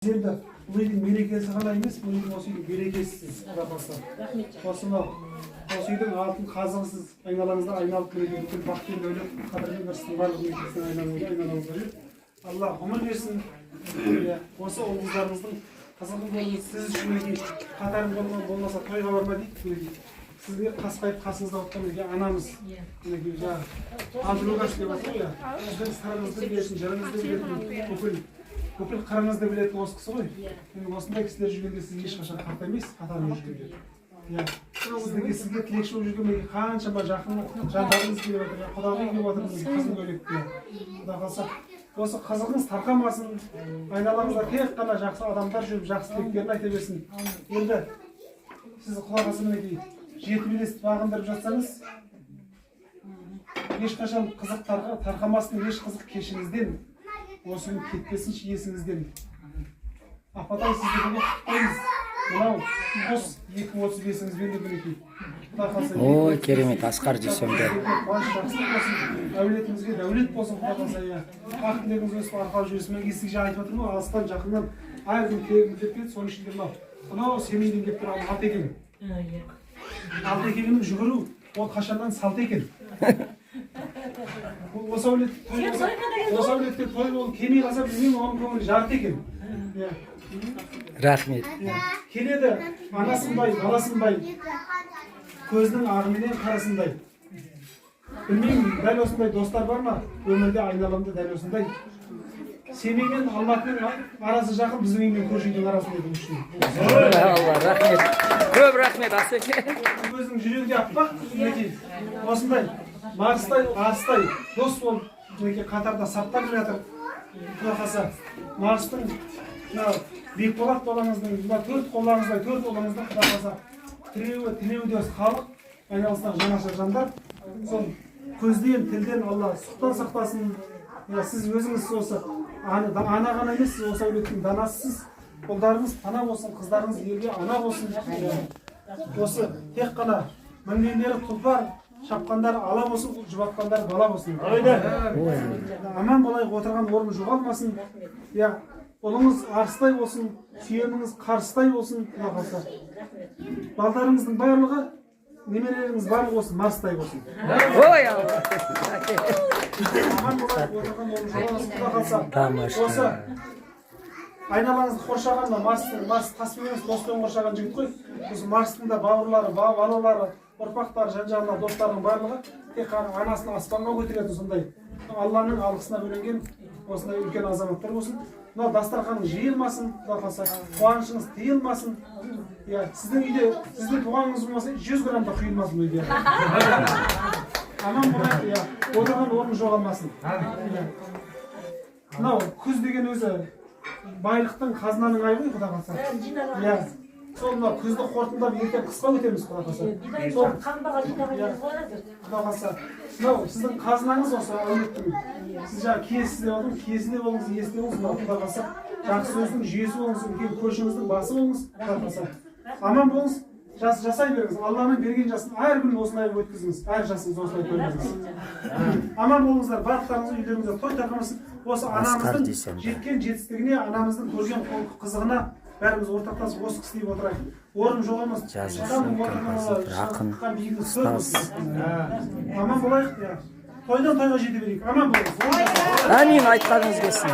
Енді бұл үйдің мерекесі ғана емес, бұл үйдің осы үйдің берекесісіз. Осы үйдің алтын қазығысыз айналаңызда айналып келген бүкіл бақ пен дәулет, қадір мен ырыстың барлық мерекесіне айналуға Алла ғұмыр берсін. Осы ұл-қыздарыңыздың қызығын болыңыз, сіз үшін мінекей қатарың болмаса тойға барма дейді. Сізге қасқайып қасыңызда отырған анамыз. Мінекей жаңағы Абдулгаш деп жатыр ғой. Сіздің сырыңызды білетін, жырыңызды білетін, бүкіл қырыңызды білетін осы кісі ғой. Осындай кісілер жүргенде сіз ешқашан қартаймайсыз, қатарында жүргенде. Сізге тілекші болып жүрген қаншама жақын жандарыңыз келіп жатыр, құдағи келіп жатыр, қызын көйлекте. Құда қаласа, осы қызығыңыз тарқамасын, айналаңызда тек қана жақсы адамдар жүріп, жақсы тілектерін айта берсін. Енді сіз құда қаласа мінекей жеті белесті бағындырып жатсаңыз, ешқашан қызық тарқамасын, еш қызық кешіңізден, осы күн кетпесінші есіңізден. Апатай сізді бүгін құттықтаймыз. Мынау қос 235-іңізбен де мінекей. Ой, керемет, Асқар Дүйсенбек. Баш жақсылық болсын, әулетімізге дәулет болсын, құда қаласа. Ақ тілегіңіз өсіп арқау жүресімен есік жаңа айтып отырмын ғой, алыстан жақыннан әркім тілегім деп келді, соның ішінде мынау Семейден деп тұрған аты екен. Алты екенің жүгіру, ол қашаннан салты екен. Осы әулетте той болып келмей қалса білмеймін, оның көңілі жарты екен. Рахмет. Келеді, анасындай, баласындай, көзінің ағыменен қарасындай. Білмеймін, дәл осындай достар бар ма? Өмірде айналамда дәл осындай. Семей мен Алматының арасы жақын, біздің үймен көрші үйдің арасында екен үшін. Алла, рахмет. Көп рахмет, Асеке. Өзінің жүрегі аппақ, осындай, Марыстай, Арыстай, дос болып, қатарда саптап жатыр. Құда қаласа, Марыстың, Бекболат балаңыздың, төрт қолдарыңыздай, төрт қолдарыңызда құда қаласа, тілеуде халық, айналысынан жаңаша жандар. Сол көзден, тілден Алла сұқтан сақтасын. Сіз өзіңіз осы ана ғана емес, осы әулеттің данасысыз. Ұлдарыңыз пана болсын, қыздарыңыз елге ана болсын. Осы тек қана мінгендері тұлпар, шапқандар ала болсын, жұбатқандар бала болсын. Аман болайық, отырған орын жоғалмасын. Ұлыңыз арыстай болсын, сүйеніңіз қарыстай болсын. Балдарыңыздың барлығы, немерелеріңіз барлығы болсын, Марыстай болсын. Аман болайық, отырған орын жоғалмасын. Құда қаласа, осы айналаңызды қоршаған, Марс таспен доспен қоршаған жігіт қой. Осы Марстың да бауырлары, балалары, ұрпақтары, жан-жағында достарының барлығы тек қана анасын аспанға көтеретін сондай Алланың алғысына бөленген осындай үлкен азаматтар болсын. Мынау дастарханың жиылмасын, құда қаласа, қуанышыңыз тыйылмасын. Сіздің үйде, сіздің туғаныңыз болмаса 100 грамм да құйылмасын үйде. Аман болайық, отырған орын жоғалмасын. Мынау күз деген өзі байлықтың, қазынаның айы ғой, құда қаласа. Сол мынау күзді қорытындап ертең қысқа өтеміз, құда қаласа. Құда қаласа, мынау сіздің қазынаңыз осы әулеттің. Сіз жаңа киесіз деп отырмыз, киесі де болыңыз, иесі де болыңыз, құда қаласа. Жақсы сөздің жүйесі болыңыз, үлкен көршіңіздің басы болыңыз, құда қаласа. Аман болыңыз, жасай беріңіз. Алланың берген жасын әр күн осылай өткізіңіз, әр жасыңыз осылай көріңіз. Аман болыңыздар, барлықтарыңыздың үйлеріңізде той тарқамасын. Осы анамыздың жеткен жетістігіне, анамыздың көрген қызығына бәріміз ортақтасып осы кісі deyip отырайық. Орын жоғалмасын. Ақын, ұстаз. Аман болайық. Тойдан тойға жете берейік. Аман болыңыз. Әмин, айтқаныңыз келсін.